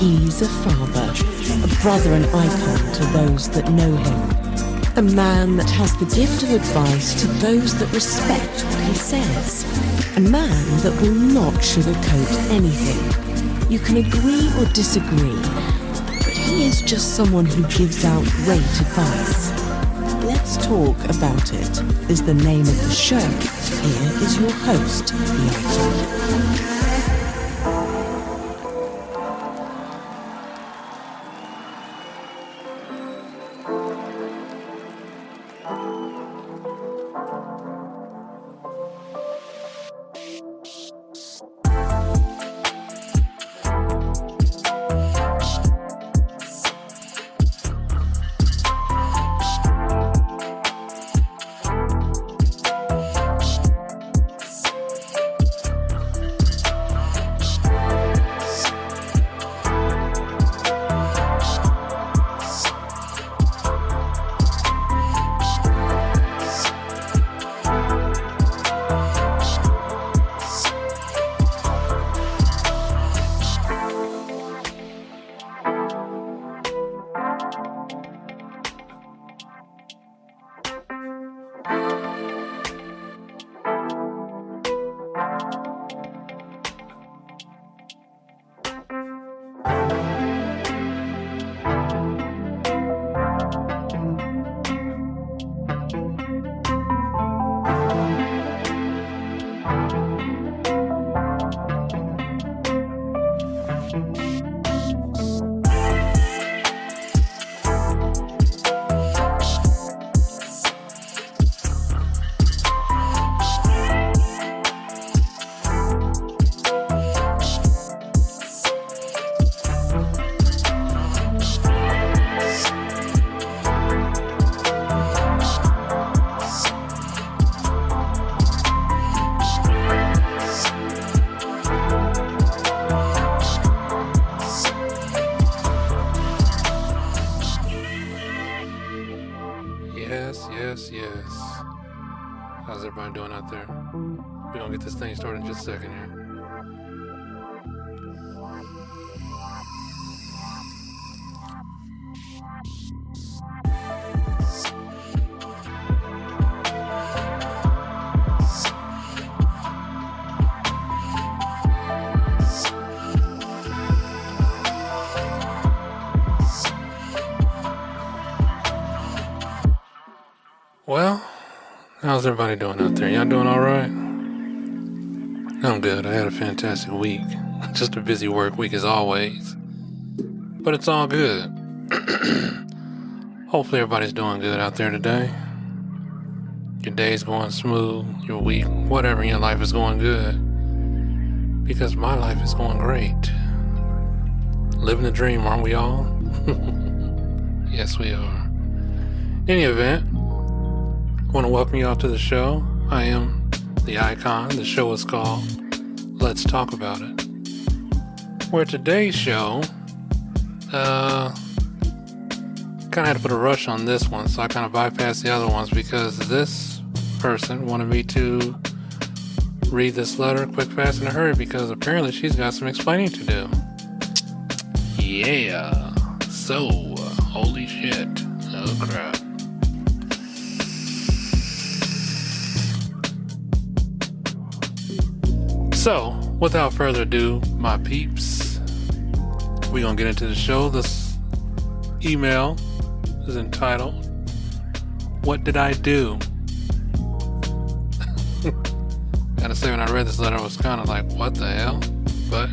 He's a father, a brother and icon to those that know him. A man that has the gift of advice to those that respect what he says. A man that will not sugarcoat anything. You can agree or disagree, but he is just someone who gives out great advice. Let's Talk About It is the name of the show. Here is your host, the Icon. Yes. How's everybody doing out there? We're gonna get this thing started in just a second here. Well, how's everybody doing out there? Y'all doing all right? I'm good. I had a fantastic week. Just a busy work week as always. But it's all good. Hopefully everybody's doing good out there today. Your day's going smooth. Your week, whatever in your life is going good. Because my life is going great. Living the dream, aren't we all? Yes, we are. In any event, I want to welcome you all to the show. I am the Icon. The show is called Let's Talk About It. Where today's show, kind of had to put a rush on this one, so I kind of bypassed the other ones because this person wanted me to read this letter quick, fast, in a hurry because apparently she's got some explaining to do. Yeah. So, holy shit. Oh crap. So, without further ado, my peeps, we're going to get into the show. This email is entitled, What Did I Do? Gotta say, when I read this letter, I was kind of like, what the hell? But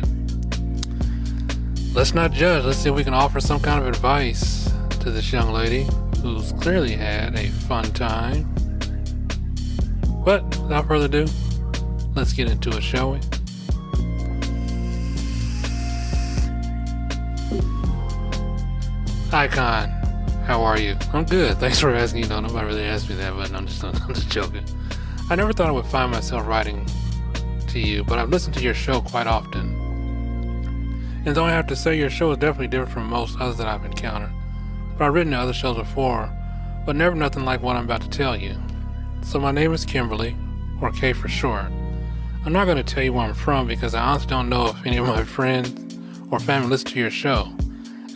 let's not judge. Let's see if we can offer some kind of advice to this young lady who's clearly had a fun time. But without further ado, let's get into it, shall we? Icon, how are you? I'm good. Thanks for asking. You know, nobody really asked me that, but I'm just joking. I never thought I would find myself writing to you, but I've listened to your show quite often. And though I have to say your show is definitely different from most others that I've encountered. But I've written to other shows before, but never nothing like what I'm about to tell you. So my name is Kimberly, or K for short. I'm not going to tell you where I'm from because I honestly don't know if any of my friends or family listen to your show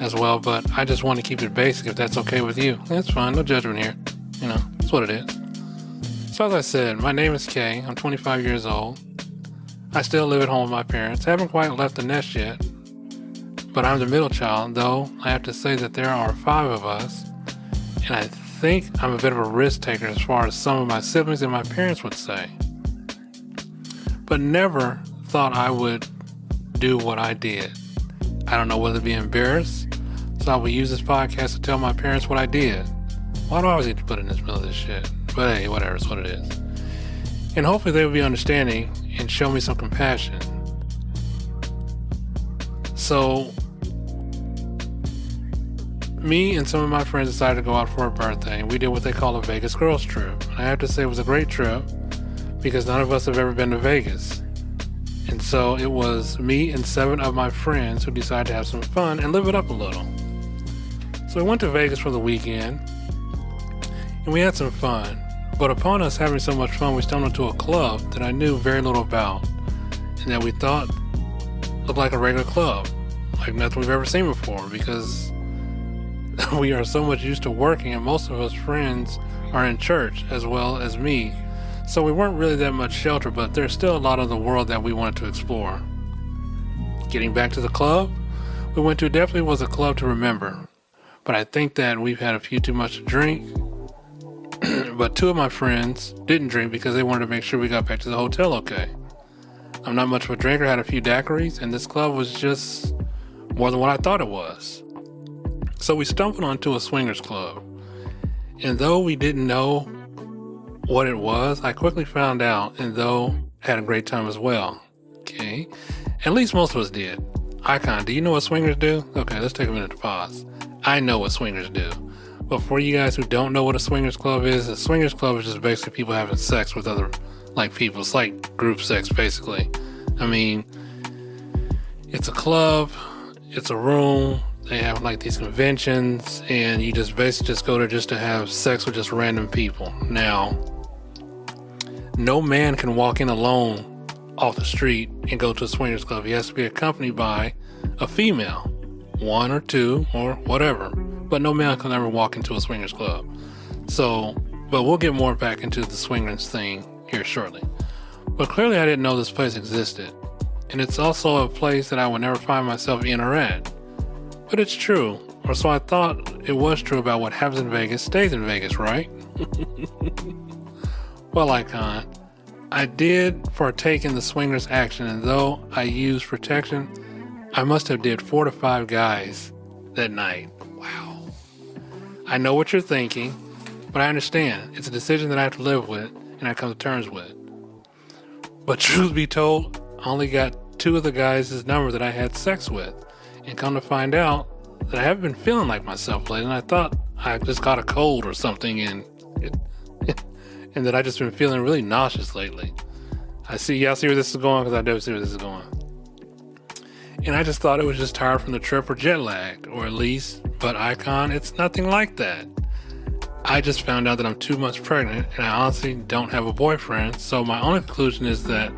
as well, but I just want to keep it basic if that's okay with you. That's fine, no judgment here. That's what it is. So as I said, my name is Kay. I'm 25 years old. I still live at home with my parents. Haven't quite left the nest yet, but I'm the middle child, though I have to say that there are 5 of us, and I think I'm a bit of a risk taker as far as some of my siblings and my parents would say. But never thought I would do what I did. I don't know whether to be embarrassed, so I would use this podcast to tell my parents what I did. Why do I always need to put in this middle of this shit? But hey, whatever, it's what it is. And hopefully they will be understanding and show me some compassion. So, me and some of my friends decided to go out for a birthday. We did what they call a Vegas girls trip. And I have to say it was a great trip because none of us have ever been to Vegas. And so it was me and 7 of my friends who decided to have some fun and live it up a little. So we went to Vegas for the weekend and we had some fun. But upon us having so much fun, we stumbled into a club that I knew very little about and that we thought looked like a regular club, like nothing we've ever seen before, because we are so much used to working and most of us friends are in church as well as me. So we weren't really that much sheltered, but there's still a lot of the world that we wanted to explore. Getting back to the club, we went to definitely was a club to remember. But I think that we've had a few too much to drink. But 2 of my friends didn't drink because they wanted to make sure we got back to the hotel okay. I'm not much of a drinker, had a few daiquiris, and this club was just more than what I thought it was. So we stumbled onto a swingers club. And though we didn't know what it was, I quickly found out, and though had a great time as well. Okay. At least most of us did. Icon, do you know what swingers do? Okay, let's take a minute to pause. I know what swingers do. But for you guys who don't know what a swingers club is, a swingers club is just basically people having sex with other people. It's like group sex, basically. I mean, it's a club, it's a room, they have these conventions, and you just basically just go there just to have sex with just random people. Now, no man can walk in alone off the street and go to a swingers club. He has to be accompanied by a female, 1 or 2 or whatever. But no man can ever walk into a swingers club. So, but we'll get more back into the swingers thing here shortly. But clearly I didn't know this place existed. And it's also a place that I would never find myself in or at. But it's true, or so I thought it was true about what happens in Vegas stays in Vegas, right? Well, Icon, I did partake in the swingers action, and though I used protection, I must have did 4 to 5 guys that night. Wow. I know what you're thinking, but I understand. It's a decision that I have to live with and I come to terms with. But truth be told, I only got 2 of the guys' number that I had sex with. And come to find out that I haven't been feeling like myself lately, and I thought I just got a cold or something, and that I just been feeling really nauseous lately. Y'all see where this is going? Because I do see where this is going. And I just thought it was just tired from the trip or jet lag, or at least, but Icon, it's nothing like that. I just found out that I'm 2 months pregnant, and I honestly don't have a boyfriend, so my only conclusion is that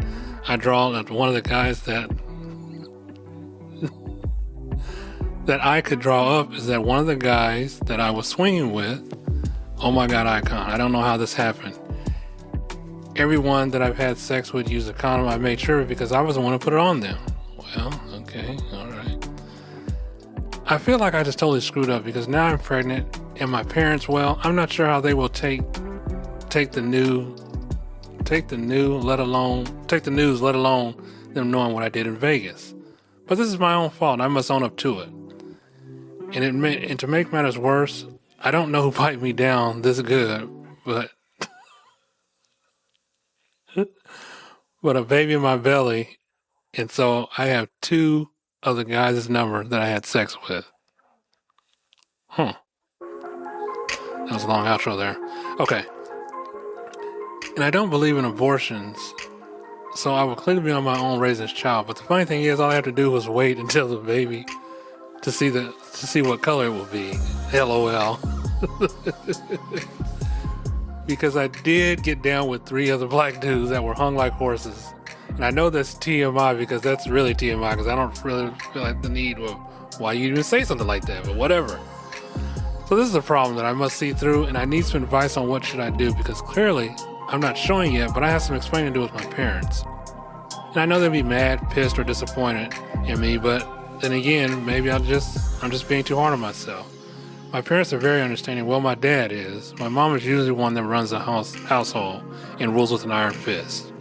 I draw that one of the guys that I could draw up is that one of the guys that I was swinging with, oh my God, Icon, I don't know how this happened. Everyone that I've had sex with used a condom. I made sure because I was the one who put it on them. Well, okay, all right. I feel like I just totally screwed up because now I'm pregnant and my parents, well, I'm not sure how they will take the news, let alone them knowing what I did in Vegas. But this is my own fault and I must own up to it. And to make matters worse, I don't know who piped me down this good, but a baby in my belly. And so I have 2 of the guys' number that I had sex with. That was a long outro there. Okay. And I don't believe in abortions, so I will clearly be on my own raising this child. But the funny thing is, all I have to do was wait until the baby to see what color it will be. LOL. because I did get down with 3 other black dudes that were hung like horses. And I know that's TMI because that's really TMI because I don't really feel like the need of why you even say something like that, but whatever. So this is a problem that I must see through, and I need some advice on what should I do because clearly I'm not showing yet, but I have some explaining to do with my parents. And I know they'll be mad, pissed, or disappointed in me, but then again, maybe I'm just being too hard on myself. My parents are very understanding. Well, my dad is. My mom is usually one that runs the household and rules with an iron fist.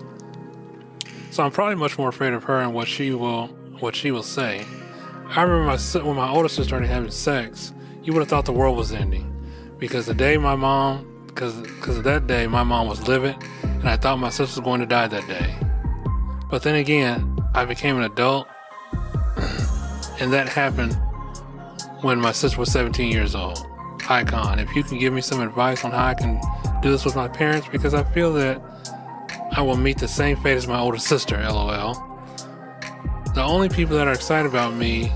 So I'm probably much more afraid of her and what she will say. I remember when my older sister started having sex, you would have thought the world was ending. Because of that day, my mom was livid, and I thought my sister was going to die that day. But then again, I became an adult, and that happened when my sister was 17 years old. Icon, if you can give me some advice on how I can do this with my parents, because I feel that I will meet the same fate as my older sister, LOL. The only people that are excited about me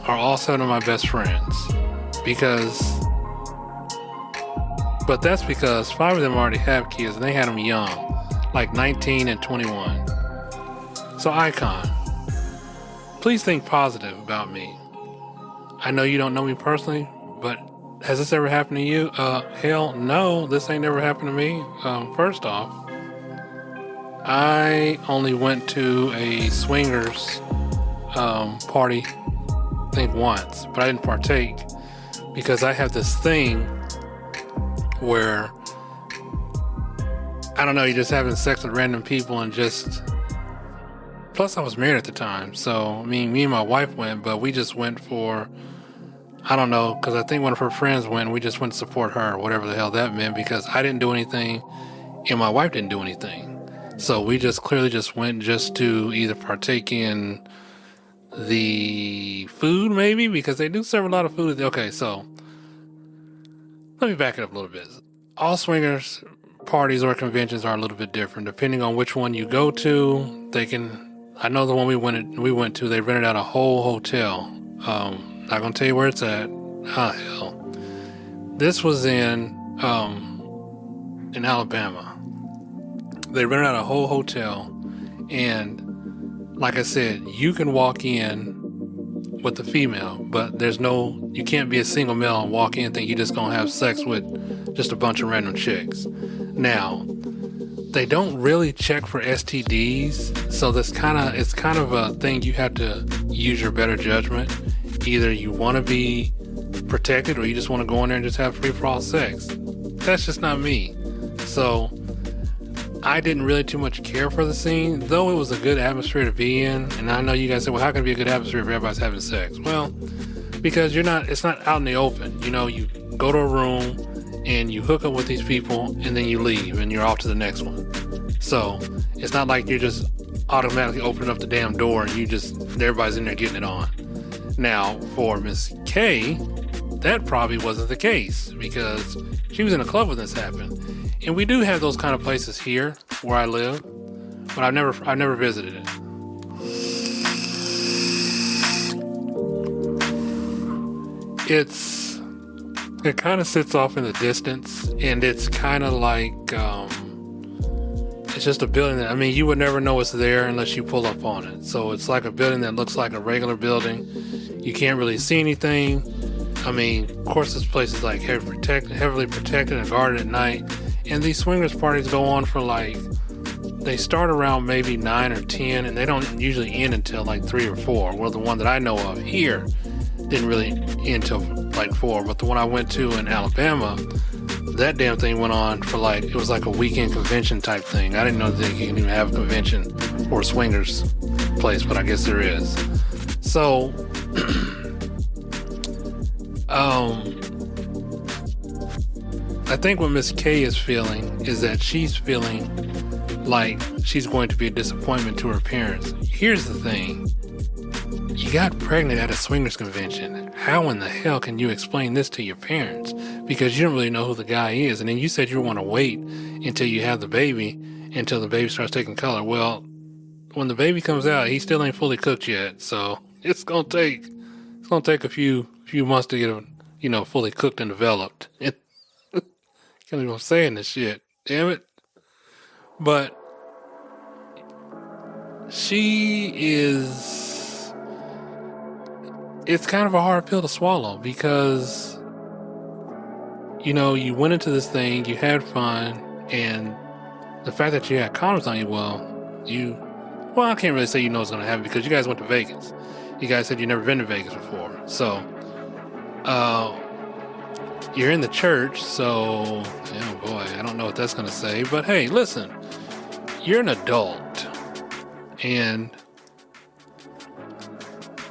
are all 7 of my best friends. But that's because 5 of them already have kids and they had them young, like 19 and 21. So Icon, please think positive about me. I know you don't know me personally, but has this ever happened to you? Hell no, this ain't never happened to me. First off, I only went to a swingers party, I think once, but I didn't partake because I have this thing where, I don't know, you're just having sex with random people and just, plus I was married at the time, so me and my wife went, but we just went for, I don't know, because I think one of her friends went and we just went to support her, whatever the hell that meant, because I didn't do anything and my wife didn't do anything. So we just clearly just went just to either partake in the food maybe, because they do serve a lot of food. Okay, so let me back it up a little bit. All swingers parties or conventions are a little bit different depending on which one you go to. I know the one we went to, they rented out a whole hotel. Not gonna tell you where it's at. Ah, hell. This was in Alabama. They rented out a whole hotel, and like I said, you can walk in with the female, but you can't be a single male and walk in and think you're just gonna have sex with just a bunch of random chicks. Now, they don't really check for STDs, so it's kind of a thing you have to use your better judgment. Either you want to be protected or you just want to go in there and just have free-for-all sex. That's just not me. So I didn't really too much care for the scene, though it was a good atmosphere to be in. And I know you guys say, well, how can it be a good atmosphere if everybody's having sex? Well, because it's not out in the open. You know, you go to a room and you hook up with these people and then you leave and you're off to the next one. So it's not like you're just automatically opening up the damn door and everybody's in there getting it on. Now, for Miss K, that probably wasn't the case because she was in a club when this happened. And we do have those kind of places here where I live, but I've never visited it. It kind of sits off in the distance, and it's kind of like it's just a building that, you would never know it's there unless you pull up on it. So it's like a building that looks like a regular building. You can't really see anything. Of course, this place is like heavily protected and guarded at night. And these swingers parties go on for they start around maybe 9 or 10, and they don't usually end until 3 or 4. Well, the one that I know of here didn't really end until 4, but the one I went to in Alabama, that damn thing went on for it was like a weekend convention type thing. I didn't know that you can even have a convention or a swingers place, but I guess there is. So, I think what Miss K is feeling is that she's feeling like she's going to be a disappointment to her parents. Here's the thing. You got pregnant at a swingers convention. How in the hell can you explain this to your parents? Because you don't really know who the guy is. And then you said you want to wait until you have the baby, until the baby starts taking color. Well, when the baby comes out, he still ain't fully cooked yet. So it's gonna take a few months to get him, fully cooked and developed. Can't believe I'm saying this shit. Damn it. But it's kind of a hard pill to swallow because, you went into this thing, you had fun, and the fact that you had condoms on you, I can't really say what's going to happen because you guys went to Vegas. You guys said you've never been to Vegas before. So, you're in the church, so, oh boy, I don't know what that's going to say. But hey, listen, you're an adult, and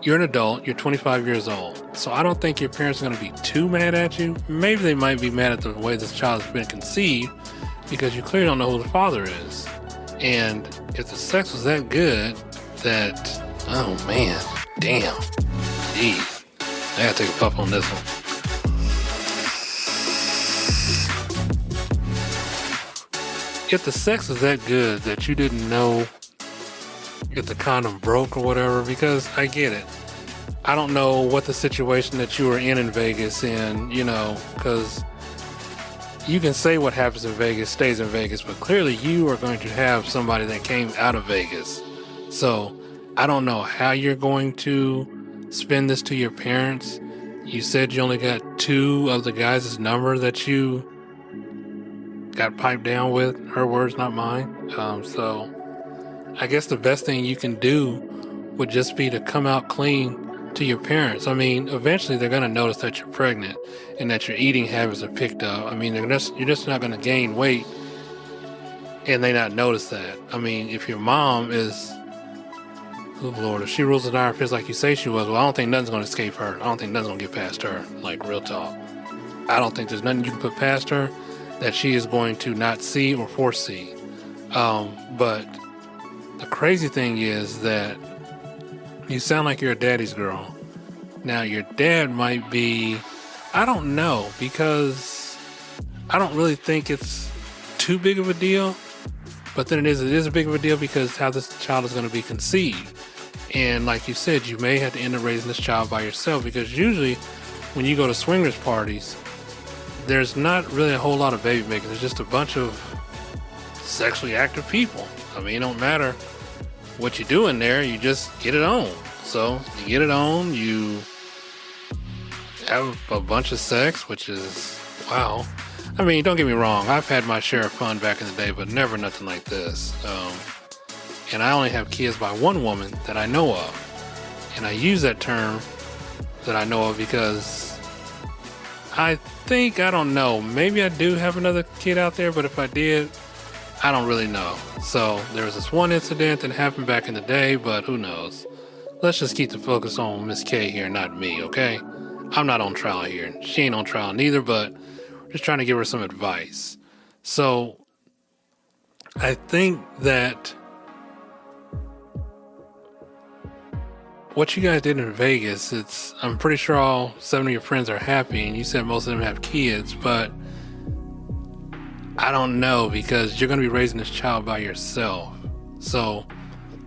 you're 25 years old. So I don't think your parents are going to be too mad at you. Maybe they might be mad at the way this child has been conceived because you clearly don't know who the father is. And if the sex was that good that, oh man, damn, jeez, I gotta take a puff on this one. If the sex was that good that you didn't know if the condom broke or whatever, because I get it. I don't know what the situation that you were in Vegas because you can say what happens in Vegas stays in Vegas, but clearly you are going to have somebody that came out of Vegas. So I don't know how you're going to spend this to your parents. You said you only got 2 of the guys' number that you got piped down with. Her words, not mine. So I guess the best thing you can do would just be to come out clean to your parents. I mean, eventually they're going to notice that you're pregnant and that your eating habits are picked up. I mean, you're just not going to gain weight and they not notice that. I mean, if your mom is, oh Lord, if she rules the iron fist like you say she was, well, I don't think nothing's going to escape her. I don't think nothing's going to get past her, like real talk. I don't think there's nothing you can put past her that she is going to not see or foresee. But the crazy thing is that you sound like you're a daddy's girl. Now, your dad might be, I don't know, because I don't really think it's too big of a deal. But then it is a big of a deal because how this child is going to be conceived. And like you said, you may have to end up raising this child by yourself because usually when you go to swingers parties, there's not really a whole lot of baby making. There's just a bunch of sexually active people. I mean, it don't matter what you do in there, you just get it on. So you get it on, you have a bunch of sex, which is, wow. I mean, don't get me wrong, I've had my share of fun back in the day, but never nothing like this. And I only have kids by one woman that I know of. And I use that term that I know of because I don't know, maybe I do have another kid out there, but if I did, I don't really know. So there was this one incident that happened back in the day, but who knows? Let's just keep the focus on Miss K here, not me, okay? I'm not on trial here. She ain't on trial neither, but we're just trying to give her some advice. So I think that what you guys did in Vegas, I'm pretty sure all 7 of your friends are happy, and you said most of them have kids, but I don't know because you're going to be raising this child by yourself. So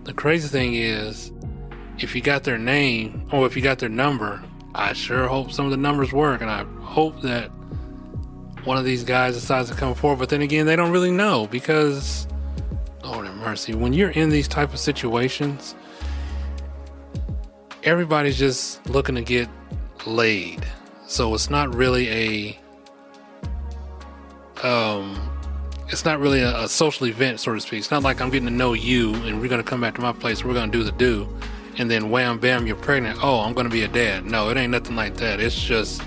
the crazy thing is, if you got their name or if you got their number, I sure hope some of the numbers work. And I hope that one of these guys decides to come forward. But then again, they don't really know because, Lord have mercy, when you're in these type of situations, everybody's just looking to get laid. So it's not really a social event, so to speak. It's not like I'm getting to know you and we're going to come back to my place and we're going to do the do. And then wham, bam, you're pregnant. Oh, I'm going to be a dad. No, it ain't nothing like that. It's just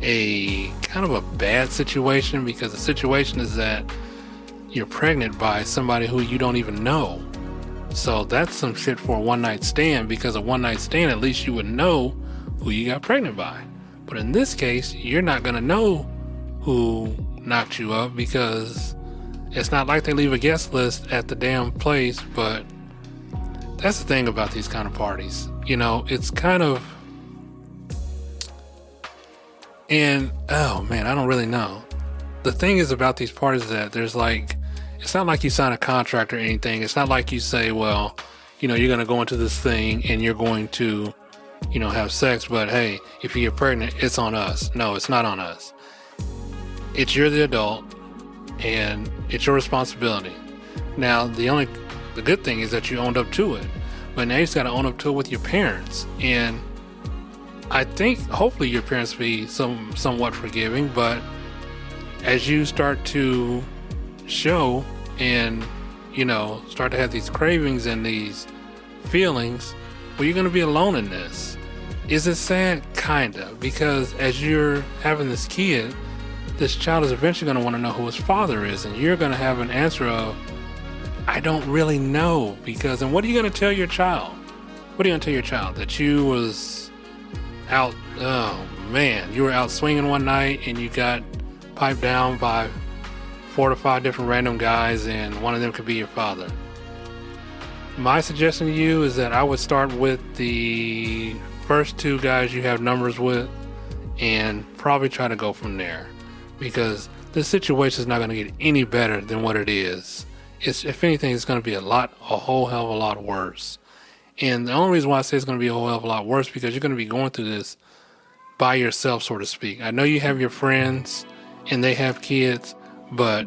a kind of a bad situation because the situation is that you're pregnant by somebody who you don't even know. So that's some shit for a one-night stand because a one-night stand, at least you would know who you got pregnant by. But in this case, you're not going to know who knocked you up because it's not like they leave a guest list at the damn place. But that's the thing about these kind of parties. It's kind of, and oh man, I don't really know. The thing is about these parties that there's like, it's not like you sign a contract or anything. It's not like you say, well, you're going to go into this thing and you're going to, have sex, but hey, if you get pregnant, it's on us. No, it's not on us. You're the adult. and it's your responsibility. Now, the good thing is that you owned up to it, but now you just got to own up to it with your parents. And I think hopefully your parents be somewhat forgiving, but as you start to show and start to have these cravings and these feelings, well, you're going to be alone in this. Is it sad? Kinda, because as you're having this kid, this child is eventually going to want to know who his father is, and you're going to have an answer of, I don't really know. And what are you going to tell your child? What are you going to tell your child? That you was out, you were out swinging one night and you got piped down by 4 to 5 different random guys, and one of them could be your father. My suggestion to you is that I would start with the first 2 guys you have numbers with and probably try to go from there, because this situation is not going to get any better than what it is. If anything, it's going to be a whole hell of a lot worse. And the only reason why I say it's going to be a whole hell of a lot worse, because you're going to be going through this by yourself, so to speak. I know you have your friends and they have kids, but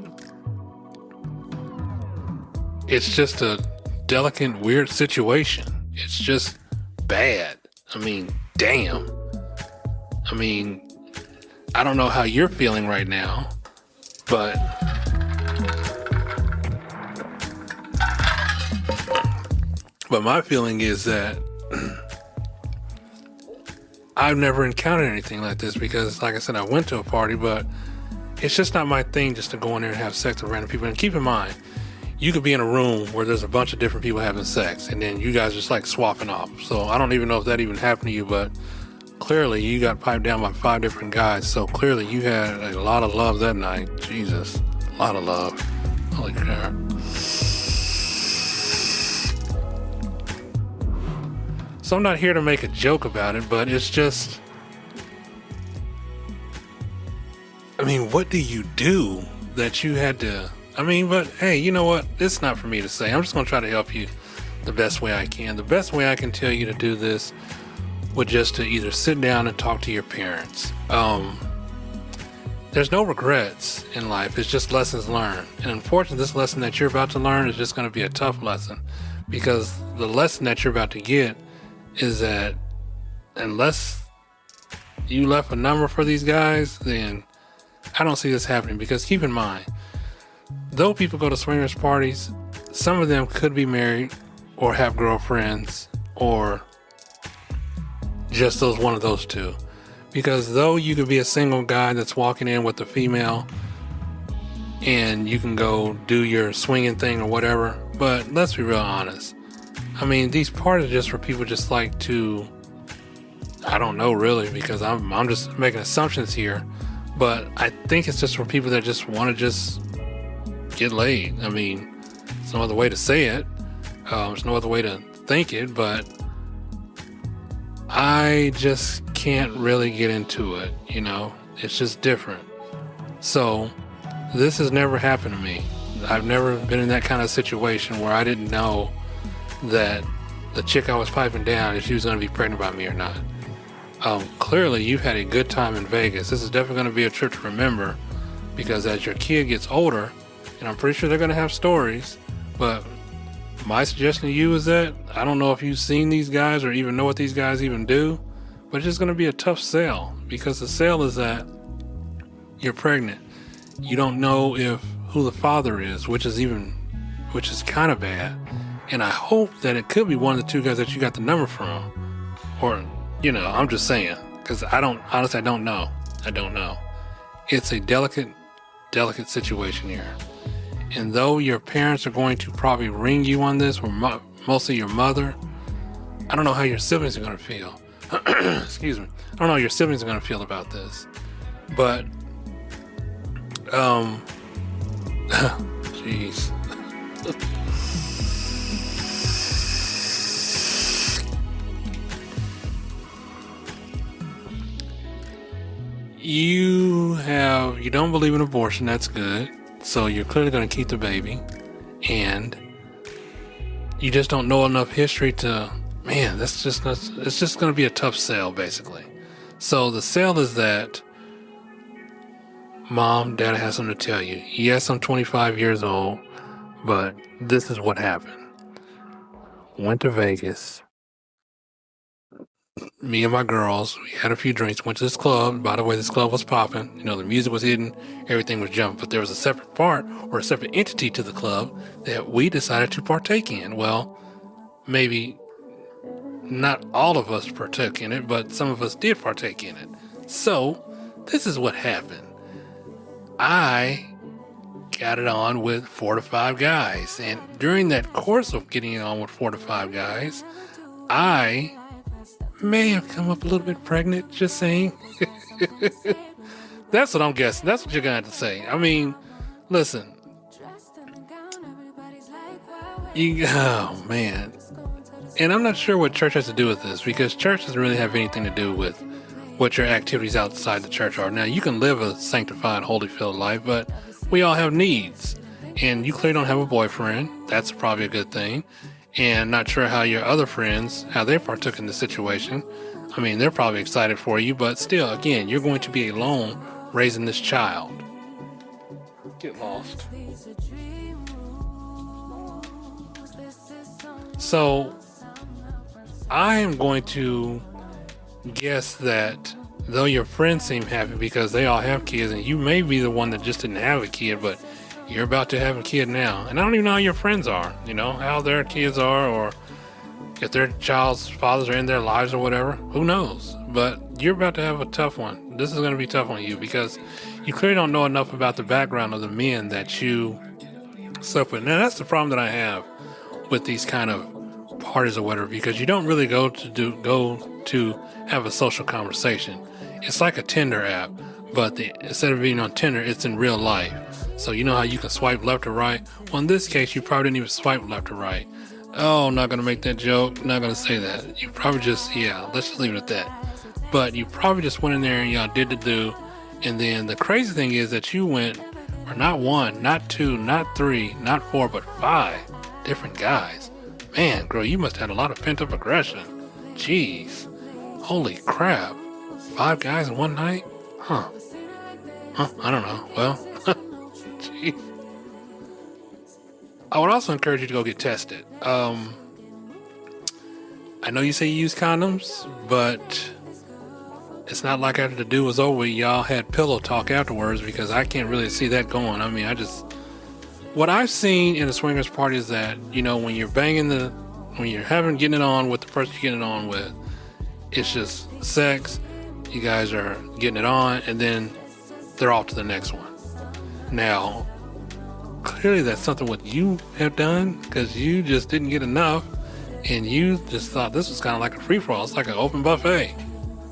it's just a delicate, weird situation. It's just bad. I mean, damn. I mean, I don't know how you're feeling right now, but my feeling is that I've never encountered anything like this, because like I said, I went to a party, but it's just not my thing just to go in there and have sex with random people. And keep in mind, you could be in a room where there's a bunch of different people having sex, and then you guys just like swapping off. So I don't even know if that even happened to you, but clearly you got piped down by 5 different guys. So clearly you had a lot of love that night. Jesus, a lot of love. Holy crap. So I'm not here to make a joke about it, but it's just, I mean, what do you do that you had to, but hey, you know what? It's not for me to say. I'm just going to try to help you the best way I can. The best way I can tell you to do this would just to either sit down and talk to your parents. There's no regrets in life. It's just lessons learned. And unfortunately, this lesson that you're about to learn is just going to be a tough lesson, because the lesson that you're about to get is that unless you left a number for these guys, then I don't see this happening. Because keep in mind, though people go to swingers parties, some of them could be married or have girlfriends, or just one of those 2. Because though you could be a single guy that's walking in with a female and you can go do your swinging thing or whatever, but let's be real honest. These parties are just for people just like to, I don't know really, because I'm just making assumptions here, but I think it's just for people that just want to just get laid. There's no other way to say it. There's no other way to think it, but I just can't really get into it, It's just different. So this has never happened to me. I've never been in that kind of situation where I didn't know that the chick I was piping down, if she was going to be pregnant by me or not. Clearly you've had a good time in Vegas. This is definitely going to be a trip to remember, because as your kid gets older, and I'm pretty sure they're going to have stories, but my suggestion to you is that, I don't know if you've seen these guys or even know what these guys even do, but it's just going to be a tough sell, because the sell is that you're pregnant. You don't know who the father is, which is kind of bad. And I hope that it could be one of the 2 guys that you got the number from. Or, I'm just saying. Because I don't know. I don't know. It's a delicate situation here. And though your parents are going to probably ring you on this, or mostly your mother, I don't know how your siblings are going to feel. Excuse me. I don't know how your siblings are going to feel about this. But, jeez. You don't believe in abortion. That's good. So you're clearly going to keep the baby, and you just don't know enough history to, it's just going to be a tough sell, basically. So the sell is that Mom, Dad has something to tell you. Yes, I'm 25 years old, but this is what happened. Went to Vegas. Me and my girls, we had a few drinks, went to this club. By the way, this club was popping. You know, the music was hitting, everything was jumping. But there was a separate part or a separate entity to the club that we decided to partake in. Well, maybe not all of us partook in it, but some of us did partake in it. So, this is what happened. I got it on with 4 to 5 guys. And during that course of getting it on with 4 to 5 guys, I may have come up a little bit pregnant, just saying. That's what I'm guessing. That's what you're going to have to say. I mean, listen. Oh, man. And I'm not sure what church has to do with this, because church doesn't really have anything to do with what your activities outside the church are. Now, you can live a sanctified, holy-filled life, but we all have needs. And you clearly don't have a boyfriend. That's probably a good thing. And not sure how your other friends, how they partook in the situation. I mean, they're probably excited for you, but still, again, you're going to be alone raising this child. Get lost. So, I am going to guess that though your friends seem happy because they all have kids, and you may be the one that just didn't have a kid, but you're about to have a kid now. And I don't even know how your friends are, you know, how their kids are, or if their child's fathers are in their lives or whatever. Who knows? But you're about to have a tough one. This is going to be tough on you because you clearly don't know enough about the background of the men that you slept with. Now, that's the problem that I have with these kind of parties or whatever, because you don't really go to have a social conversation. It's like a Tinder app, but instead of being on Tinder, it's in real life. So you know how you can swipe left or right? Well, in this case, you probably didn't even swipe left or right. Oh, not going to make that joke. Not going to say that. You probably just, let's just leave it at that. But you probably just went in there and y'all did the do. And then the crazy thing is that you went, or not 1, not 2, not 3, not 4, but 5 different guys. Man, girl, you must have had a lot of pent-up aggression. Jeez. Holy crap. 5 guys in one night? Huh, I don't know. Well, jeez. I would also encourage you to go get tested. I know you say you use condoms, but it's not like after the do was over, y'all had pillow talk afterwards, because I can't really see that going. I mean, what I've seen in the swingers party is that, you know, when you're getting it on with the person you're getting it on with, it's just sex. You guys are getting it on, and then they're off to the next one. Now, clearly that's something what you have done, because you just didn't get enough, and you just thought this was kind of like a free-for-all. It's like an open buffet,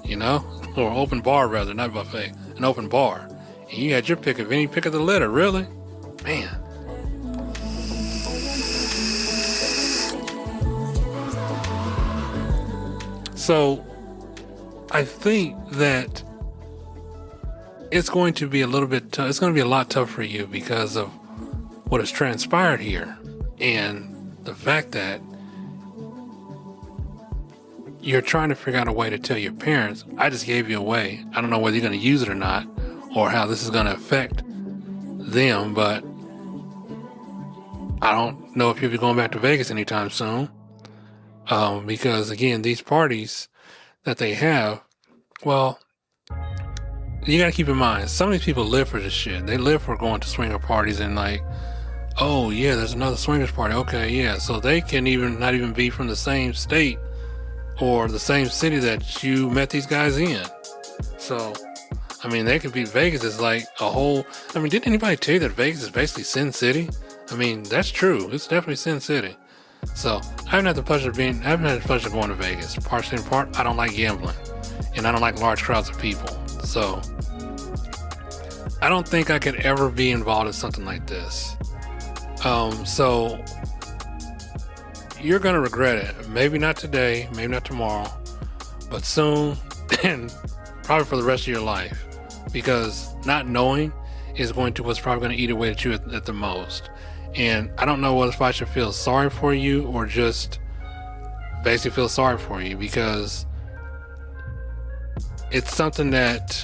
you know, or open bar rather, not buffet, an open bar. And you had your pick of any pick of the litter, really? Man. So, I think that it's going to be a little bit tough. It's going to be a lot tougher for you because of what has transpired here, and the fact that you're trying to figure out a way to tell your parents, I just gave you away. I don't know whether you're going to use it or not, or how this is going to affect them, but I don't know if you'll be going back to Vegas anytime soon. Because again, these parties that they have, well, you gotta keep in mind, some of these people live for this shit. They live for going to swinger parties and like, oh yeah, there's another swingers party. Okay, yeah. So they can not even be from the same state or the same city that you met these guys in. So, I mean, they could be, Vegas is like a whole, I mean, didn't anybody tell you that Vegas is basically Sin City? I mean, that's true. It's definitely Sin City. So I haven't had the pleasure of going to Vegas. Partially in part, I don't like gambling, and I don't like large crowds of people. So I don't think I could ever be involved in something like this. So you're gonna regret it. Maybe not today, maybe not tomorrow, but soon, and probably for the rest of your life, because not knowing is what's probably going to eat away at you at the most. And I don't know if I should feel sorry for you or just basically feel sorry for you, because it's something that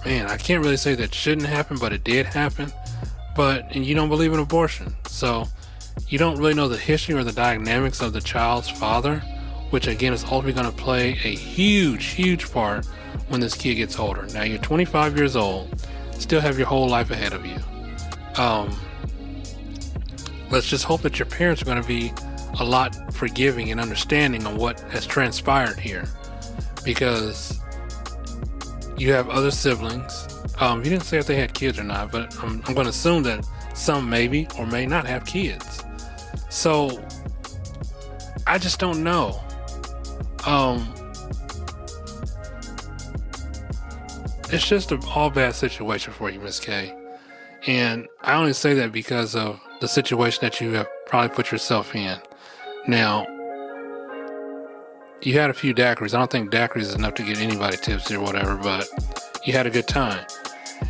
man, I can't really say that shouldn't happen, but it did happen. And you don't believe in abortion. So you don't really know the history or the dynamics of the child's father, which again is ultimately going to play a huge, huge part when this kid gets older. Now you're 25 years old, still have your whole life ahead of you. Let's just hope that your parents are going to be a lot forgiving and understanding on what has transpired here, because you have other siblings. You didn't say if they had kids or not, but I'm going to assume that some maybe or may not have kids. So I just don't know. It's just an all bad situation for you, Miss K. And I only say that because of the situation that you have probably put yourself in. Now, you had a few daiquiris. I don't think daiquiris is enough to get anybody tipsy or whatever, but you had a good time.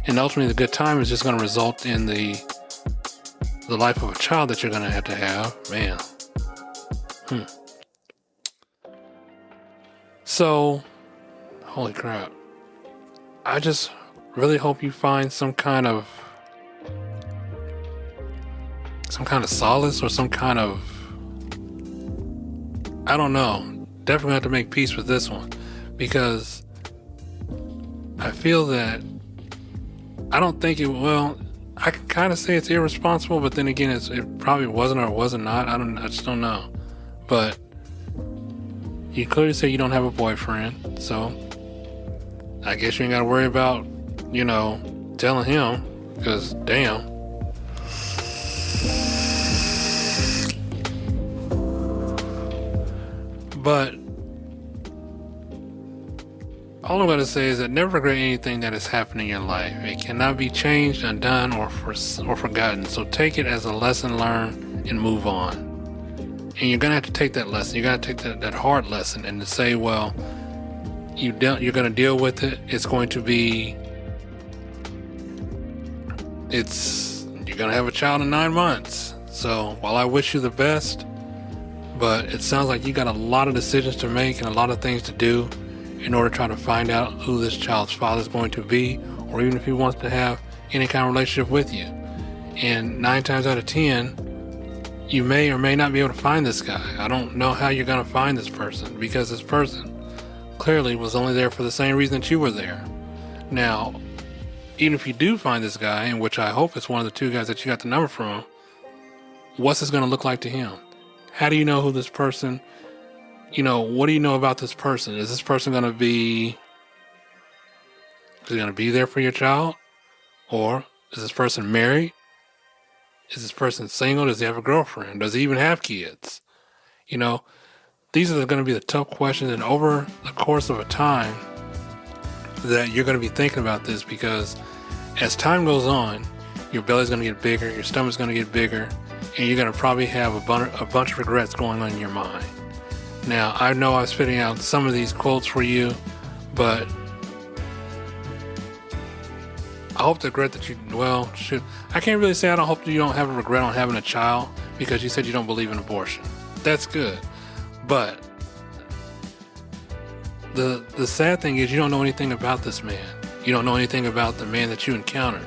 And ultimately, the good time is just going to result in the life of a child that you're going to have. Man. So, holy crap. I just really hope you find some kind of solace or some kind of, I don't know. Definitely have to make peace with this one, because I feel that I don't think I can kind of say it's irresponsible, but then again, it probably wasn't or wasn't not. I just don't know. But you clearly say you don't have a boyfriend, so I guess you ain't got to worry about, telling him, because damn. But all I'm going to say is that never regret anything that has happened in your life. It cannot be changed, undone, or forgotten. So take it as a lesson learned and move on. And you're going to have to take that lesson. You're going to take that hard lesson and to say, well, you're going to deal with it. It's going to be, you're going to have a child in 9 months. So while I wish you the best, but it sounds like you got a lot of decisions to make and a lot of things to do in order to try to find out who this child's father is going to be, or even if he wants to have any kind of relationship with you. And 9 times out of 10, you may or may not be able to find this guy. I don't know how you're going to find this person, because this person clearly was only there for the same reason that you were there. Now, even if you do find this guy, in which I hope it's one of the 2 guys that you got the number from, what's this going to look like to him? How do you know who this person, what do you know about this person? Is this person going to be there for your child? Or is this person married? Is this person single? Does he have a girlfriend? Does he even have kids? These are going to be the tough questions, and over the course of a time that you're going to be thinking about this, because as time goes on, your belly's going to get bigger, your stomach's going to get bigger, and you're going to probably have a bunch of regrets going on in your mind. Now, I know I'm spitting out some of these quotes for you, but I hope the regret that I can't really say I don't hope you don't have a regret on having a child, because you said you don't believe in abortion. That's good. But the sad thing is you don't know anything about this man. You don't know anything about the man that you encountered.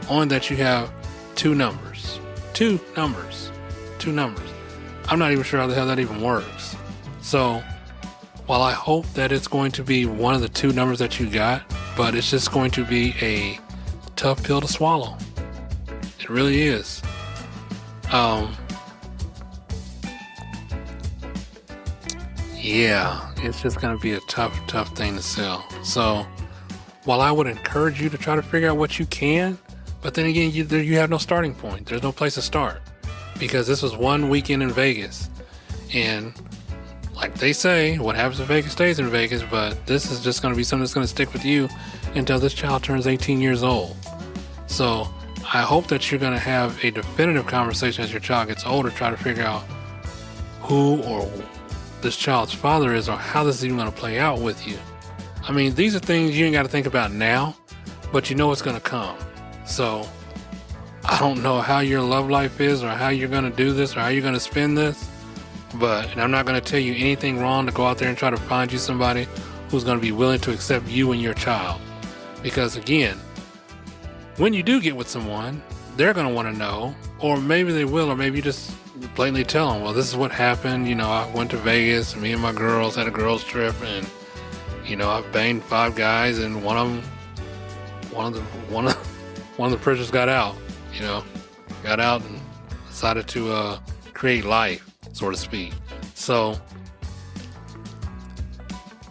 Only that you have 2 numbers. 2 numbers. 2 numbers. I'm not even sure how the hell that even works. So, while I hope that it's going to be one of the 2 numbers that you got, but it's just going to be a tough pill to swallow. It really is. Yeah, it's just going to be a tough thing to sell. So, while I would encourage you to try to figure out what you can, but then again, you have no starting point. There's no place to start, because this was one weekend in Vegas. And like they say, what happens in Vegas stays in Vegas, but this is just going to be something that's going to stick with you until this child turns 18 years old. So I hope that you're going to have a definitive conversation as your child gets older, try to figure out who or this child's father is, or how this is even going to play out with you. I mean, these are things you ain't got to think about now, but you know it's going to come. So I don't know how your love life is, or how you're going to do this, or how you're going to spend this, and I'm not going to tell you anything wrong to go out there and try to find you somebody who's going to be willing to accept you and your child. Because again, when you do get with someone, they're going to want to know, or maybe they will, or maybe you just blatantly tell them, well, this is what happened. I went to Vegas and me and my girls had a girls trip, and I banged 5 guys, and one of the prisoners got out, and decided to create life, so to speak. So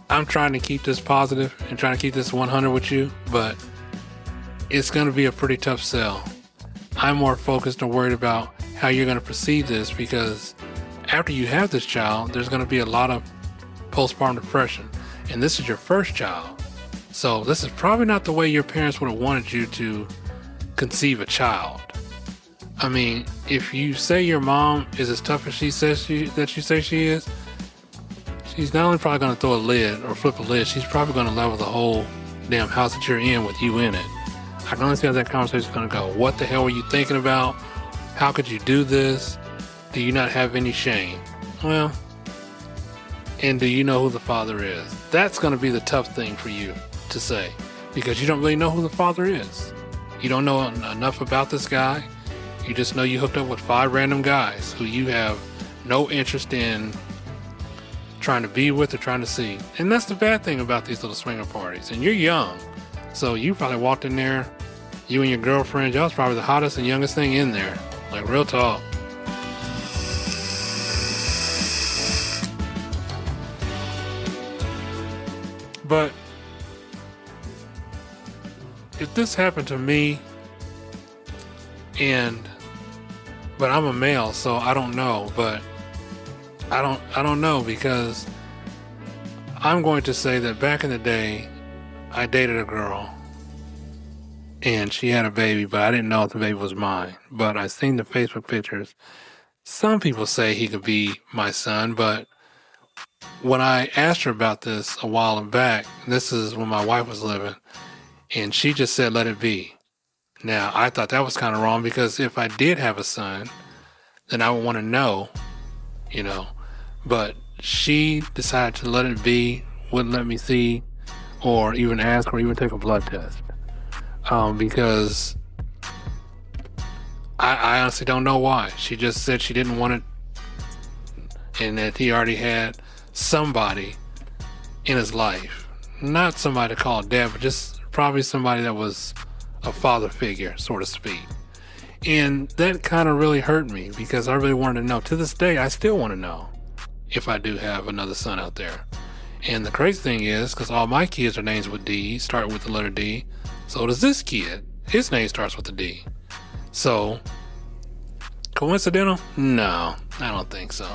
I'm trying to keep this positive and trying to keep this 100 with you, but it's going to be a pretty tough sell. I'm more focused and worried about how you're going to perceive this, because after you have this child, there's going to be a lot of postpartum depression. And this is your first child. So this is probably not the way your parents would have wanted you to conceive a child. I mean, if you say your mom is as tough as she says that you say she is, she's not only probably going to throw a lid or flip a lid, she's probably going to level the whole damn house that you're in with you in it. I can only see how that conversation is going to go. What the hell were you thinking about? How could you do this? Do you not have any shame? Well, and do you know who the father is? That's going to be the tough thing for you to say, because you don't really know who the father is. You don't know enough about this guy. You just know you hooked up with 5 random guys who you have no interest in trying to be with or trying to see. And that's the bad thing about these little swinger parties. And you're young. So you probably walked in there, you and your girlfriend, y'all was probably the hottest and youngest thing in there. Like, real talk. But if this happened to me, but I'm a male, so I don't know, but I don't know, because I'm going to say that back in the day, I dated a girl and she had a baby, but I didn't know if the baby was mine. But I seen the Facebook pictures. Some people say he could be my son, but when I asked her about this a while back, this is when my wife was living, and she just said, let it be. Now, I thought that was kind of wrong, because if I did have a son, then I would want to know, but she decided to let it be, wouldn't let me see or even ask or even take a blood test, because I honestly don't know why. She just said she didn't want it, and that he already had somebody in his life, not somebody to call dad, but just probably somebody that was a father figure, so to speak. And that kind of really hurt me, because I really wanted to know. To this day, I still want to know if I do have another son out there. And the crazy thing is, because all my kids are names with D, start with the letter D, so does this kid. His name starts with a D. So, coincidental? No, I don't think so.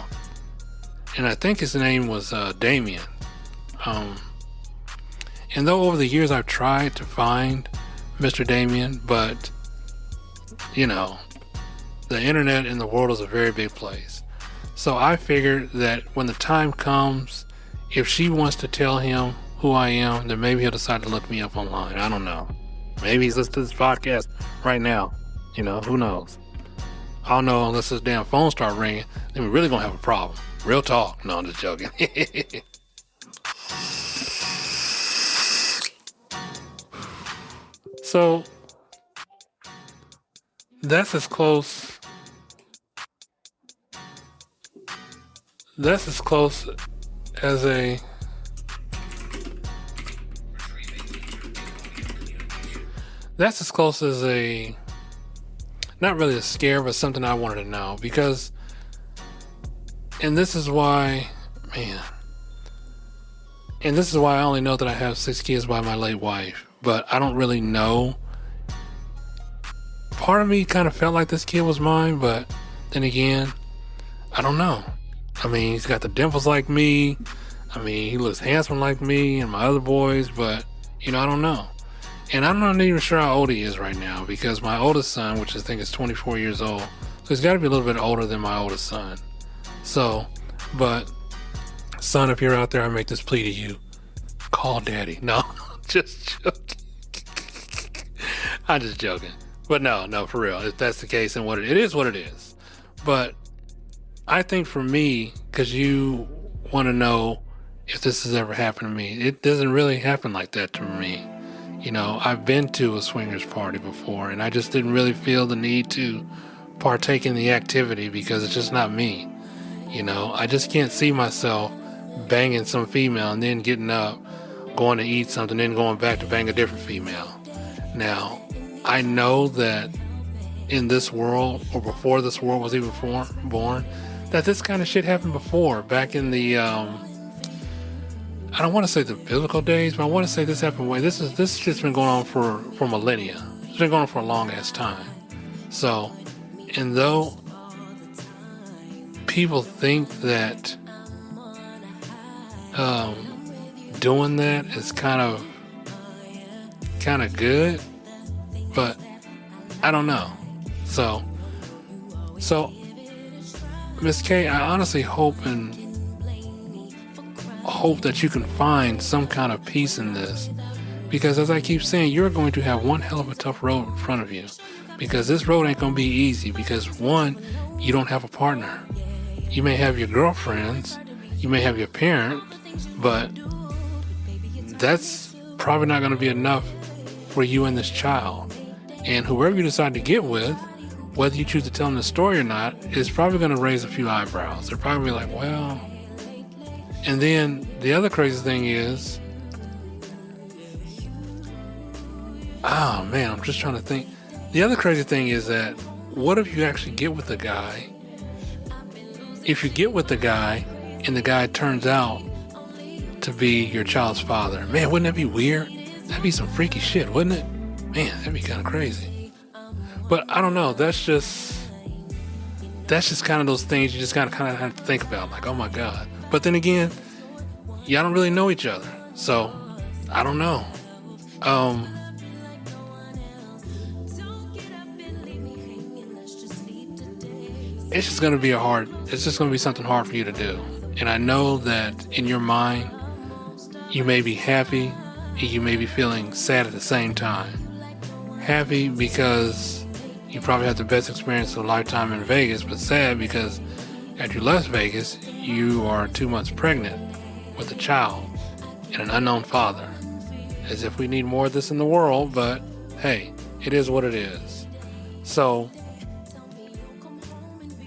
And I think his name was Damien. And though over the years I've tried to find Mr. Damien, but the internet and the world is a very big place. So I figured that when the time comes, if she wants to tell him who I am, then maybe he'll decide to look me up online. I don't know. Maybe he's listening to this podcast right now. Who knows? I don't know, unless this damn phone start ringing, then we're really gonna have a problem. Real talk. No, I'm just joking. So that's as close as a not really a scare, but something I wanted to know, because, and this is why I only know that I have 6 kids by my late wife, but I don't really know. Part of me kind of felt like this kid was mine, but then again, I don't know. I mean, he's got the dimples like me. I mean, he looks handsome like me and my other boys, but, I don't know. And I'm not even sure how old he is right now, because my oldest son, which I think is 24 years old, so he's got to be a little bit older than my oldest son. So, but, son, if you're out there, I make this plea to you. Call daddy. No, just joking. I'm just joking. But no, for real. If that's the case, then it is what it is. But I think for me, because you want to know if this has ever happened to me, it doesn't really happen like that to me. I've been to a swingers party before, and I just didn't really feel the need to partake in the activity because it's just not me. I just can't see myself banging some female and then getting up, going to eat something, then going back to bang a different female. Now, I know that in this world, or before this world was even born, that this kind of shit happened before, back in the, I don't want to say the biblical days, but I want to say this happened this shit's been going on for millennia. It's been going on for a long ass time. So, and though people think that doing that is kind of good, but I don't know. So Miss K, I honestly hope that you can find some kind of peace in this, because as I keep saying, you're going to have one hell of a tough road in front of you, because this road ain't going to be easy, because one, you don't have a partner. You may have your girlfriends, you may have your parents, but that's probably not going to be enough for you and this child. And whoever you decide to get with, whether you choose to tell them the story or not, is probably going to raise a few eyebrows. They're probably like, well... And then the other crazy thing is... Oh, man, I'm just trying to think. The other crazy thing is that, what if you actually get with the guy? If you get with the guy, and the guy turns out to be your child's father, man, wouldn't that be weird? That'd be some freaky shit, wouldn't it? Man, that'd be kind of crazy. But I don't know. That's just kind of those things you just kind of have to think about. Like, oh my God. But then again, y'all don't really know each other. So, I don't know. It's just going to be something hard for you to do. And I know that in your mind, you may be happy and you may be feeling sad at the same time. Happy because you probably had the best experience of a lifetime in Vegas, but sad because after you left Vegas, you are 2 months pregnant with a child and an unknown father. As if we need more of this in the world, but hey, it is what it is. So,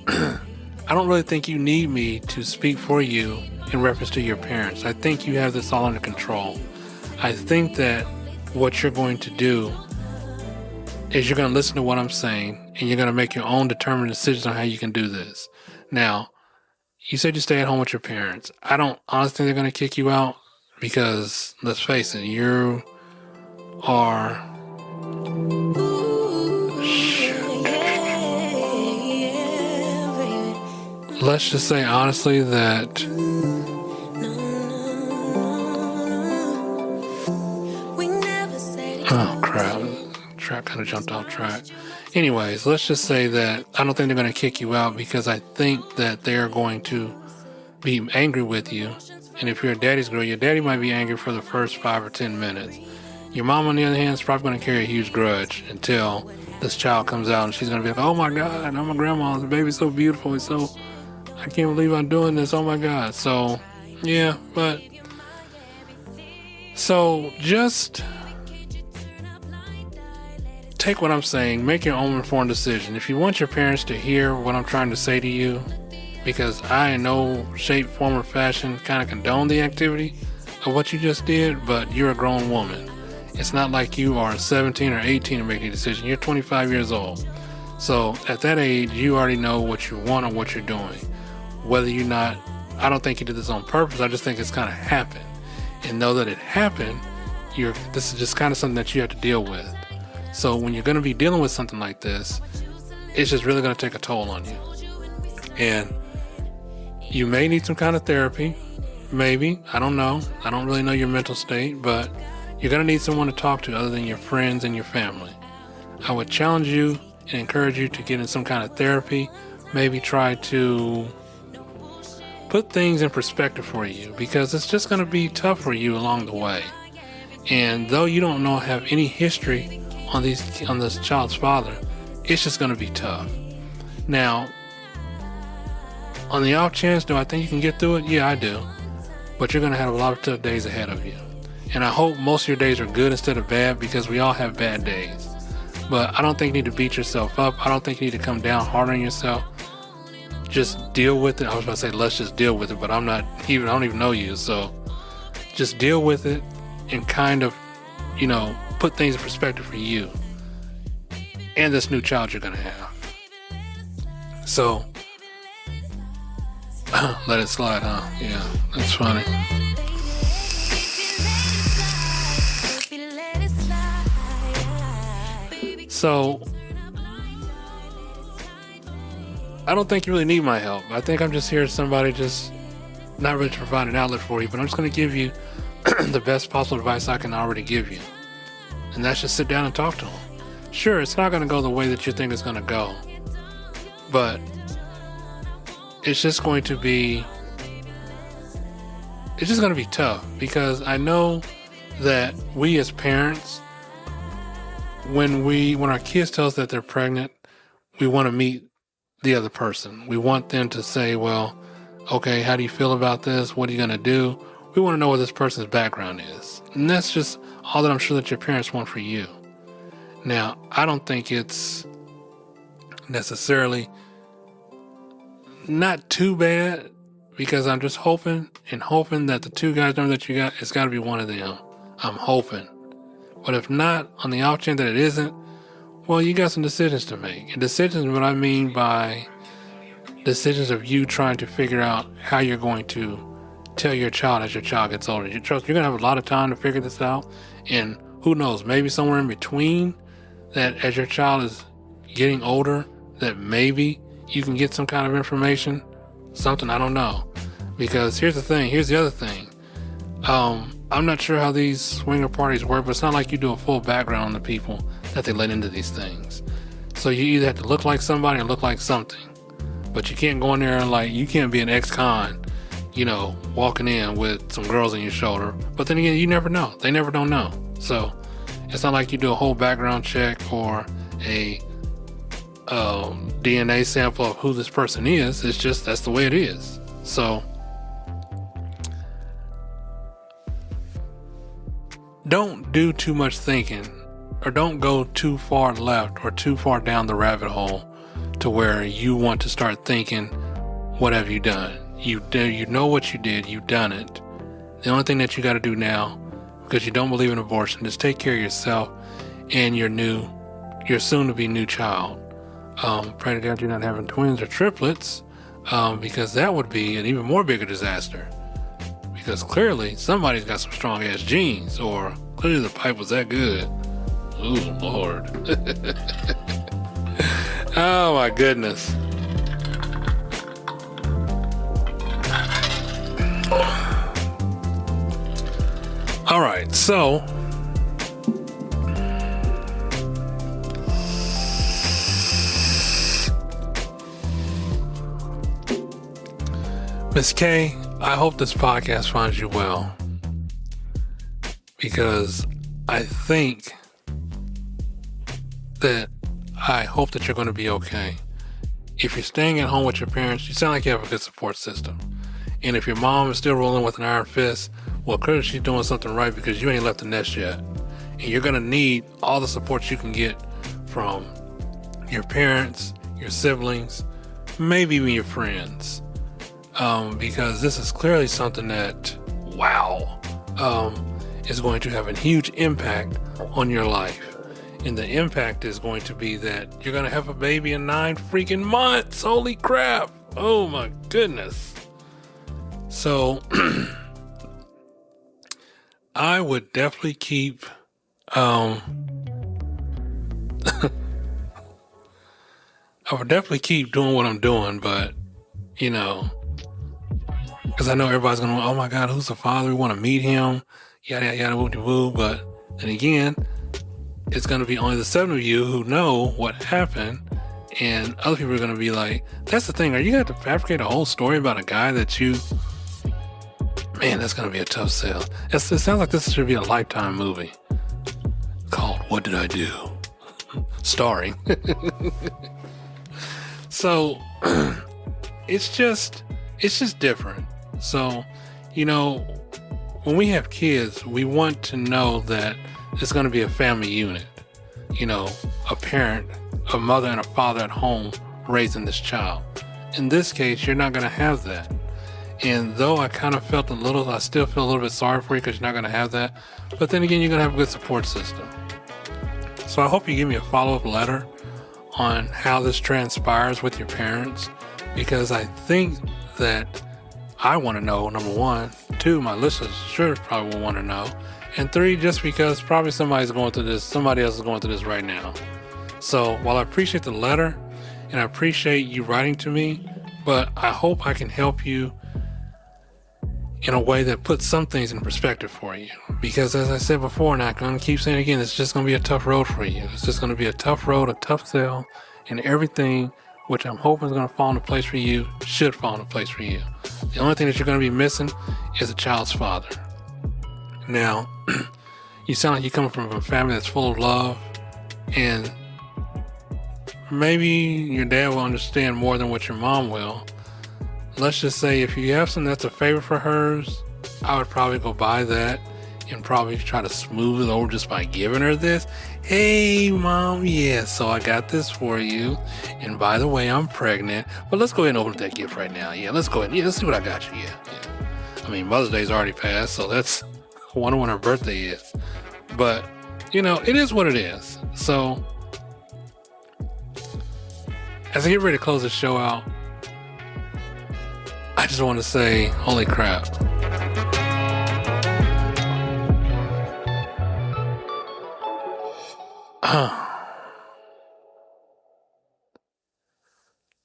I don't really think you need me to speak for you in reference to your parents. I think you have this all under control. I think that what you're going to do is you're going to listen to what I'm saying, and you're going to make your own determined decisions on how you can do this. Now, you said you stay at home with your parents. I don't honestly think they're going to kick you out because, let's face it, you are... Let's just say honestly that... Oh, crap. Track kind of jumped off track. Anyways, let's just say that I don't think they're going to kick you out because I think that they're going to be angry with you. And if you're a daddy's girl, your daddy might be angry for the first 5 or 10 minutes. Your mom, on the other hand, is probably going to carry a huge grudge until this child comes out and she's going to be like, oh my God, I'm a grandma. The baby's so beautiful. It's so, I can't believe I'm doing this. Oh my God. So, yeah, but, so just take what I'm saying, make your own informed decision. If you want your parents to hear what I'm trying to say to you, because I in no shape, form, or fashion kind of condone the activity of what you just did, but you're a grown woman. It's not like you are 17 or 18 to make a decision. You're 25 years old. So at that age, you already know what you want or what you're doing. Whether you're not, I don't think you did this on purpose. I just think it's kind of happened. And know that it happened, this is just kind of something that you have to deal with. So when you're going to be dealing with something like this, it's just really going to take a toll on you. And you may need some kind of therapy. Maybe. I don't know. I don't really know your mental state, but you're going to need someone to talk to other than your friends and your family. I would challenge you and encourage you to get in some kind of therapy. Maybe try to put things in perspective for you, because it's just going to be tough for you along the way. And though you don't have any history on this child's father, it's just going to be tough. Now, on the off chance, do I think you can get through it? Yeah, I do. But you're going to have a lot of tough days ahead of you. And I hope most of your days are good instead of bad, because we all have bad days. But I don't think you need to beat yourself up. I don't think you need to come down hard on yourself. Just deal with it. I was about to say, let's just deal with it, but I don't even know you. So just deal with it and kind of, put things in perspective for you and this new child you're going to have. So let it slide, huh? Yeah, that's funny. So I don't think you really need my help. I think I'm just here as somebody just not really to provide an outlet for you, but I'm just going to give you the best possible advice I can already give you. And that's just sit down and talk to them. Sure, it's not going to go the way that you think it's going to go, but it's just going to be tough, because I know that we as parents, when our kids tell us that they're pregnant, we want to meet the other person. We want them to say, well, okay, how do you feel about this? What are you going to do? We want to know what this person's background is. And that's just all that I'm sure that your parents want for you. Now, I don't think it's necessarily not too bad, because I'm just hoping that the two guys number that you got, it's got to be one of them. I'm hoping. But if not, on the off chance that it isn't, well, you got some decisions to make. And decisions, what I mean by decisions of you trying to figure out how you're going to tell your child as your child gets older. You're going to have a lot of time to figure this out. And who knows, maybe somewhere in between, that as your child is getting older, that maybe you can get some kind of information, something, I don't know. Because here's the other thing. I'm not sure how these swinger parties work, but it's not like you do a full background on the people that they let into these things. So you either have to look like somebody or look like something. But you can't go in there and you can't be an ex-con, walking in with some girls on your shoulder. But then again, you never know. They never don't know. So it's not like you do a whole background check or a DNA sample of who this person is. It's just, that's the way it is. So don't do too much thinking, or don't go too far left or too far down the rabbit hole to where you want to start thinking, what have you done? You know what you did. You've done it. The only thing that you got to do now, because you don't believe in abortion, is take care of yourself and your soon to be new child. Pray to God you're not having twins or triplets, because that would be an even more bigger disaster. Because clearly somebody's got some strong ass genes, or clearly the pipe was that good. Oh Lord. Oh my goodness. All right, so Miss K, I hope this podcast finds you well, because I hope that you're going to be okay. If you're staying at home with your parents, you sound like you have a good support system. And if your mom is still rolling with an iron fist, well, clearly she's doing something right, because you ain't left the nest yet. And you're going to need all the support you can get from your parents, your siblings, maybe even your friends. Because this is clearly something that, is going to have a huge impact on your life. And the impact is going to be that you're going to have a baby in 9 freaking months. Holy crap. Oh my goodness. So I would definitely keep, I would definitely keep doing what I'm doing, but, because I know everybody's going to, oh my God, who's the father? We want to meet him. Yada, yada, yada, woo-de-woo. But then again, it's going to be only the 7 of you who know what happened. And other people are going to be like, that's the thing. Are you going to have to fabricate a whole story about a guy that you... Man, that's going to be a tough sell. It sounds like this should be a Lifetime movie called What Did I Do? Starring. So, it's just different. So, when we have kids, we want to know that it's going to be a family unit. You know, a parent, a mother and a father at home raising this child. In this case, you're not going to have that. And though I kind of felt I still feel a little bit sorry for you because you're not going to have that. But then again, you're going to have a good support system. So I hope you give me a follow-up letter on how this transpires with your parents, because I think that I want to know, number one. Two, my listeners sure probably will want to know. And three, just because probably somebody else is going through this right now. So while I appreciate the letter and I appreciate you writing to me, but I hope I can help you in a way that puts some things in perspective for you. Because as I said before, and I'm going to keep saying it again, it's just going to be a tough road for you. It's just going to be a tough road, a tough sell, and everything which I'm hoping is going to fall into place for you should fall into place for you. The only thing that you're going to be missing is a child's father. Now, you sound like you're coming from a family that's full of love, and maybe your dad will understand more than what your mom will. Let's just say if you have something that's a favorite for hers, I would probably go buy that and probably try to smooth it over just by giving her this. Hey, Mom, yeah, so I got this for you. And by the way, I'm pregnant. But let's go ahead and open up that gift right now. Yeah, let's go ahead. Yeah, let's see what I got you. Yeah. I mean, Mother's Day's already passed, so I wonder when her birthday is. But, you know, it is what it is. So, as I get ready to close this show out, I just want to say, holy crap.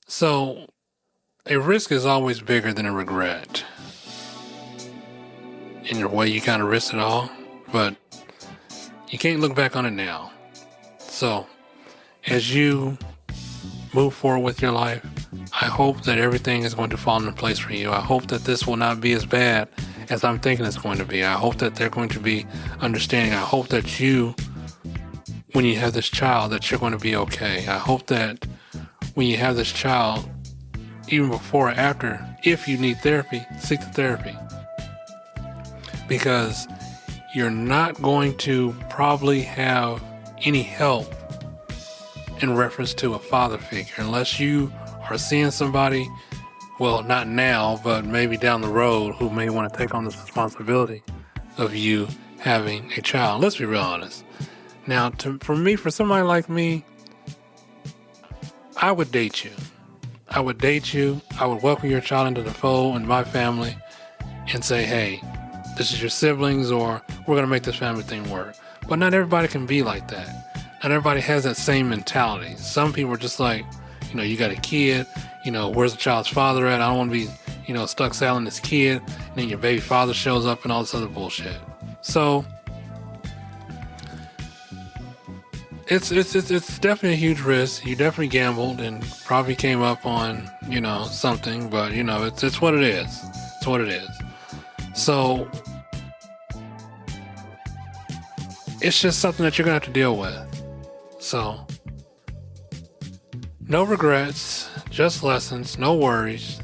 So, a risk is always bigger than a regret. In a way, you kind of risk it all, but you can't look back on it now. So, as you move forward with your life, I hope that everything is going to fall into place for you. I hope that this will not be as bad as I'm thinking it's going to be. I hope that they're going to be understanding. I hope that you, when you have this child, that you're going to be okay. I hope that when you have this child, even before or after, if you need therapy, seek the therapy. Because you're not going to probably have any help in reference to a father figure unless you are seeing somebody, well, not now, but maybe down the road, who may want to take on this responsibility of you having a child. Let's be real honest. Now, for somebody like me, I would date you. I would welcome your child into the fold and my family and say, hey, this is your siblings, or we're going to make this family thing work. But not everybody can be like that. Not everybody has that same mentality. Some people are just like, you know, you got a kid, you know, where's the child's father at? I don't want to be, you know, stuck selling this kid. And then your baby father shows up and all this other bullshit. So it's definitely a huge risk. You definitely gambled and probably came up on, you know, something, but you know, it's what it is. It's what it is. So it's just something that you're gonna have to deal with. So no regrets, just lessons, no worries,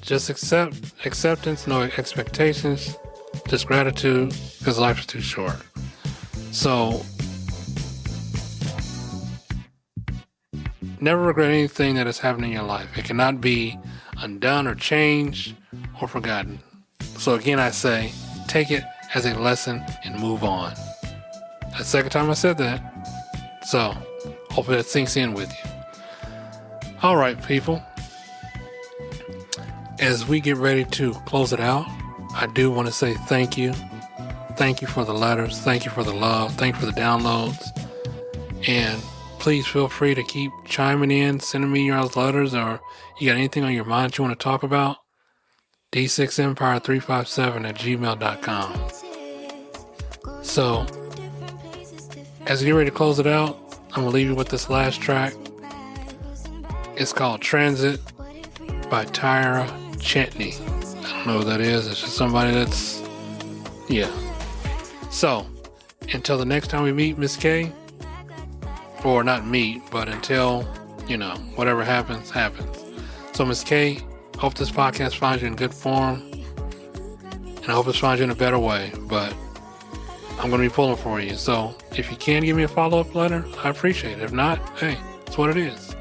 just acceptance, no expectations, just gratitude, because life is too short. So never regret anything that has happened in your life. It cannot be undone or changed or forgotten. So again, I say, take it as a lesson and move on. That's the second time I said that. So hopefully that sinks in with you. All right, people. As we get ready to close it out, I do want to say thank you. Thank you for the letters. Thank you for the love. Thank you for the downloads. And please feel free to keep chiming in, sending me your letters, or you got anything on your mind that you want to talk about. D6Empire357@gmail.com. So, as we get ready to close it out, I'm going to leave you with this last track. It's called Transit by Tyra Chentney. I don't know who that is. It's just somebody that's, yeah. So, until the next time we meet, Miss K, or not meet, but until, you know, whatever happens, happens. So, Miss K, hope this podcast finds you in good form. And And I hope it's found you in a better way, but I'm going to be pulling for you. So if you can give me a follow-up letter, I appreciate it. If not, hey, it's what it is.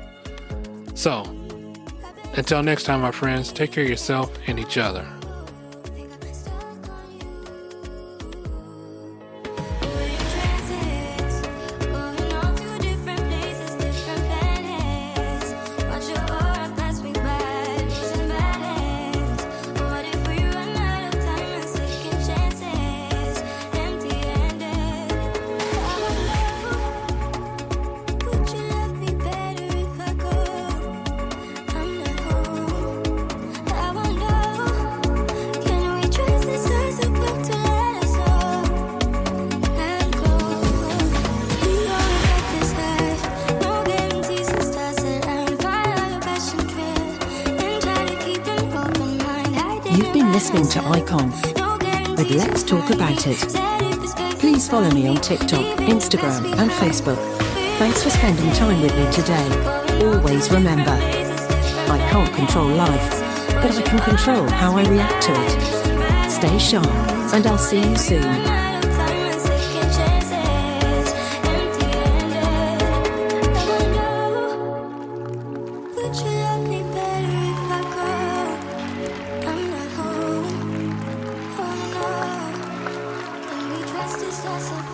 So until next time, my friends, take care of yourself and each other. You've been listening to Icon with Let's Talk About It. Please follow me on TikTok, Instagram and Facebook. Thanks for spending time with me today. Always remember, I can't control life, but I can control how I react to it. Stay sharp, and I'll see you soon. Just